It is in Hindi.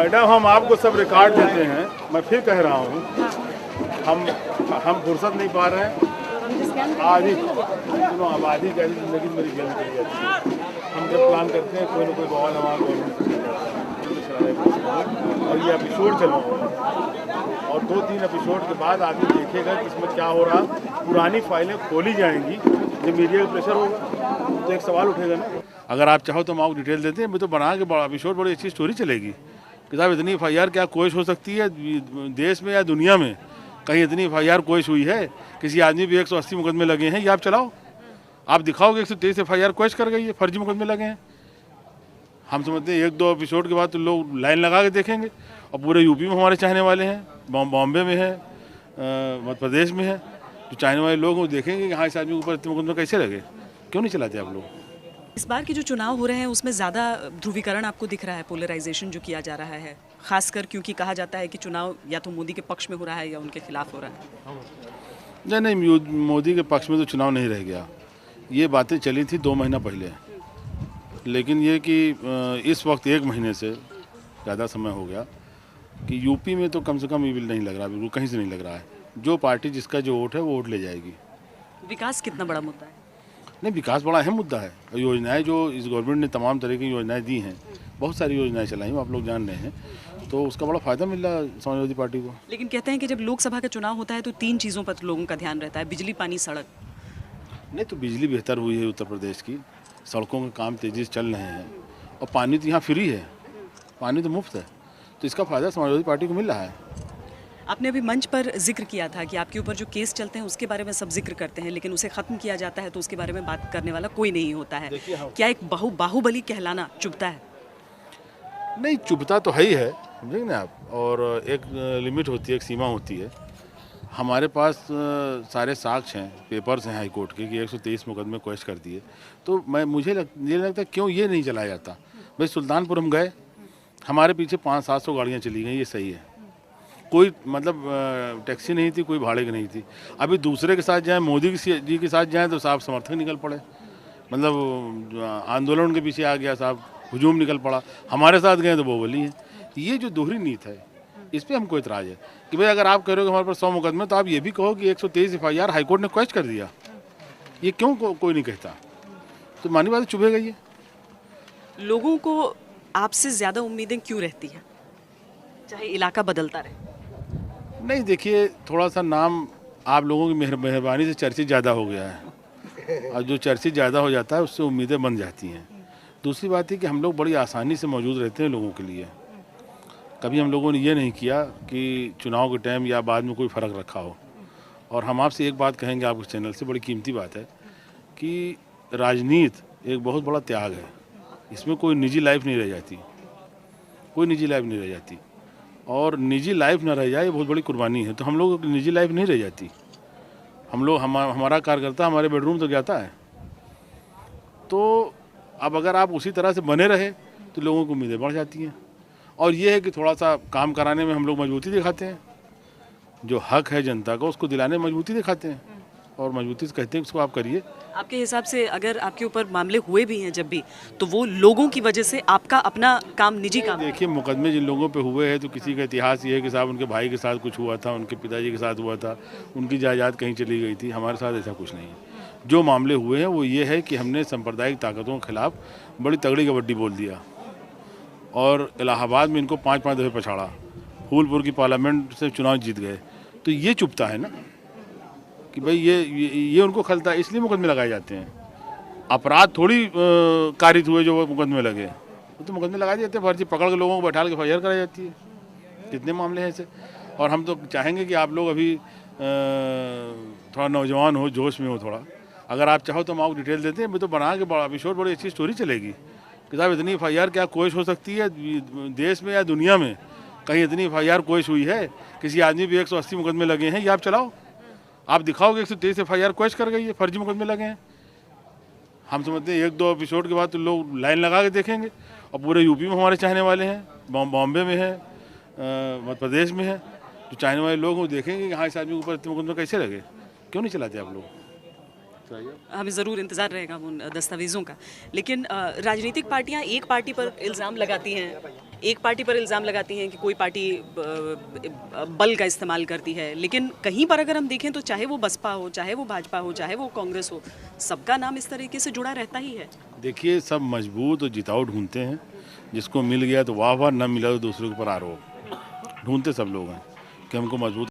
मैडम हम आपको सब रिकॉर्ड देते हैं, मैं फिर कह रहा हूँ हम फुर्सत नहीं पा रहे हैं। आधी सुनो, अब आधी की आधी जिंदगी मेरी जेल में चली जाती है। हम जब प्लान करते हैं कोई ना कोई बवाल हमारा और ये एपिसोड चल और 2-3 एपिसोड के बाद आदमी देखेगा कि इसमें क्या हो रहा। पुरानी फाइलें खोली जाएंगी, जब मीडिया का प्रेशर होगा तो एक सवाल उठेगा ना। अगर आप चाहो तो हम आपको डिटेल देते हैं, मैं तो बना के बड़ा एपिसोड बड़ी अच्छी स्टोरी चलेगी कि साहब इतनी FIR क्या कोशिश हो सकती है देश में या दुनिया में। कहीं इतनी FIR कोशिश हुई है, किसी आदमी भी 180 मुकदमे लगे हैं, ये आप चलाओ, आप दिखाओगे 123 FIR कोशिश कर गई है, फर्जी मुकदमे लगे हैं। हम समझते हैं 1-2 एपिसोड के बाद तो लोग लाइन लगा के देखेंगे। और पूरे यूपी में हमारे चाहने वाले हैं, बॉम्बे में है, मध्य प्रदेश में है, जो चाहने वाले लोग वो देखेंगे कि हाँ इस आदमी के ऊपर इतने मुकदमे कैसे लगे, क्यों नहीं चलाते आप लोग। इस बार के जो चुनाव हो रहे हैं उसमें ज़्यादा ध्रुवीकरण आपको दिख रहा है, पोलराइजेशन जो किया जा रहा है, खासकर क्योंकि कहा जाता है कि चुनाव या तो मोदी के पक्ष में हो रहा है या उनके खिलाफ हो रहा है। नहीं, मोदी के पक्ष में तो चुनाव नहीं रह गया। ये बातें चली थी 2 महीना पहले, लेकिन ये कि इस वक्त 1 महीने से ज़्यादा समय हो गया कि यूपी में तो कम से कम ईविल नहीं लग रहा, बिल्कुल कहीं से नहीं लग रहा है। जो पार्टी जिसका जो वोट है वो वोट ले जाएगी। विकास कितना बड़ा मुद्दा है? नहीं, विकास बड़ा अहम मुद्दा है। योजनाएं जो इस गवर्नमेंट ने तमाम तरह की योजनाएं दी हैं, बहुत सारी योजनाएं चलाई हैं, आप लोग जान रहे हैं, तो उसका बड़ा फ़ायदा मिल रहा है समाजवादी पार्टी को। लेकिन कहते हैं कि जब लोकसभा का चुनाव होता है तो 3 चीज़ों पर लोगों का ध्यान रहता है, बिजली, पानी, सड़क। नहीं तो बिजली बेहतर हुई है उत्तर प्रदेश की, सड़कों के काम तेज़ी से चल रहे हैं, और पानी तो यहाँ फ्री है, पानी तो मुफ्त है, तो इसका फ़ायदा समाजवादी पार्टी को मिल रहा है। आपने अभी मंच पर जिक्र किया था कि आपके ऊपर जो केस चलते हैं उसके बारे में सब जिक्र करते हैं, लेकिन उसे ख़त्म किया जाता है तो उसके बारे में बात करने वाला कोई नहीं होता है। क्या एक बाहुबली कहलाना चुभता है? नहीं, चुभता तो है ही है, समझेंगे ना आप, और एक लिमिट होती है, एक सीमा होती है। हमारे पास सारे साक्ष्य हैं, पेपर्स हैं हाई कोर्ट के कि 123 मुकदमे क्वेश्चन कर दिए, तो मुझे ये लगता है क्यों ये नहीं चलाया जाता। भाई सुल्तानपुर हम गए, हमारे पीछे 500-700 गाड़ियाँ चली गई, ये सही है, कोई मतलब टैक्सी नहीं थी, कोई भाड़े की नहीं थी। अभी दूसरे के साथ जाएं, मोदी जी के साथ जाएं तो साहब समर्थक निकल पड़े, मतलब आंदोलन उनके पीछे आ गया, साहब हुजूम निकल पड़ा। हमारे साथ गए तो बाहुबली है। ये जो दोहरी नीति है, इस पर हमको इतराज़ है कि भाई अगर आप कह रहे हो कि हमारे पास 100 मुकदमे, तो आप ये भी कहो कि 123 FIR हाईकोर्ट ने क्वेश्चन कर दिया, ये क्यों कोई नहीं कहता। तो मानी बात चुभेगा। ये लोगों को आपसे ज़्यादा उम्मीदें क्यों रहती हैं, चाहे इलाका बदलता रहे? नहीं, देखिए, थोड़ा सा नाम आप लोगों की मेहरबानी से चर्चित ज़्यादा हो गया है, और जो चर्चित ज़्यादा हो जाता है उससे उम्मीदें बन जाती हैं। दूसरी बात है कि हम लोग बड़ी आसानी से मौजूद रहते हैं लोगों के लिए। कभी हम लोगों ने ये नहीं किया कि चुनाव के टाइम या बाद में कोई फ़र्क रखा हो। और हम आपसे एक बात कहेंगे, आपके चैनल से, बड़ी कीमती बात है कि राजनीति एक बहुत बड़ा त्याग है। इसमें कोई निजी लाइफ नहीं रह जाती, कोई निजी लाइफ नहीं रह जाती, और निजी लाइफ ना रह जाए ये बहुत बड़ी कुर्बानी है। तो हम लोगों की निजी लाइफ नहीं रह जाती। हम लोग हमारा कार्यकर्ता हमारे बेडरूम तक जाता है। तो अब अगर आप उसी तरह से बने रहे तो लोगों की उम्मीदें बढ़ जाती हैं। और ये है कि थोड़ा सा काम कराने में हम लोग मजबूती दिखाते हैं, जो हक है जनता का उसको दिलाने में मजबूती दिखाते हैं, और मजबूती से कहते हैं उसको आप करिए। आपके हिसाब से अगर आपके ऊपर मामले हुए भी हैं जब भी, तो वो लोगों की वजह से, आपका अपना काम, निजी काम? देखिए, मुकदमे जिन लोगों पे हुए हैं तो किसी का इतिहास ये है कि साहब उनके भाई के साथ कुछ हुआ था, उनके पिताजी के साथ हुआ था, उनकी जायदाद कहीं चली गई थी। हमारे साथ ऐसा कुछ नहीं है। जो मामले हुए हैं वो ये है कि हमने सांप्रदायिक ताकतों के खिलाफ बड़ी तगड़ी कबड्डी बोल दिया, और इलाहाबाद में इनको 5-5 दफ़े पछाड़ा, फूलपुर की पार्लियामेंट से चुनाव जीत गए। तो ये चुभता है ना कि भाई ये उनको खलता है, इसलिए मुकदमे लगाए जाते हैं। अपराध थोड़ी कारित हुए जो वो मुकदमे लगे, तो मुकदमे लगा दिए जाते हैं, फर्जी पकड़ के लोगों को बैठा के FIR कराई जाती है। कितने मामले हैं ऐसे। और हम तो चाहेंगे कि आप लोग अभी थोड़ा नौजवान हो, जोश में हो थोड़ा, अगर आप चाहो तो हम आपको डिटेल देते हैं, मैं तो बना के बड़ा एपिसोड बड़ी अच्छी स्टोरी चलेगी कि साहब इतनी FIR क्या कोशिश हो सकती है देश में या दुनिया में। कहीं इतनी FIR कोशिश हुई है, किसी आदमी भी 180 मुकदमे लगे हैं, ये आप चलाओ, आप दिखाओगे 123 FIR कोशिश कर गई है, फर्जी मुकदमे लगे हैं। हम समझते हैं 1-2 एपिसोड के बाद तो लोग लाइन लगा के देखेंगे। और पूरे यूपी में हमारे चाहने वाले हैं, बॉम्बे में है, मध्य प्रदेश में है, जो चाहने वाले लोग वो देखेंगे कि हाँ इस आदमी के ऊपर इतने मुकदमे कैसे लगे, क्यों नहीं चलाते आप लोग। हमें ज़रूर इंतज़ार रहेगा उन दस्तावेज़ों का। लेकिन राजनीतिक पार्टियां एक पार्टी पर इल्ज़ाम लगाती हैं एक पार्टी पर इल्ज़ाम लगाती हैं कि कोई पार्टी बल का इस्तेमाल करती है, लेकिन कहीं पर अगर हम देखें तो चाहे वो बसपा हो, चाहे वो भाजपा हो, चाहे वो कांग्रेस हो, सबका नाम इस तरीके से जुड़ा रहता ही है। देखिए, सब मजबूत और जिताऊ ढूंढते हैं। जिसको मिल गया तो वाह वाह, न मिला तो दूसरे के ऊपर आरोप। ढूंढते सब लोग हैं कि हमको मजबूत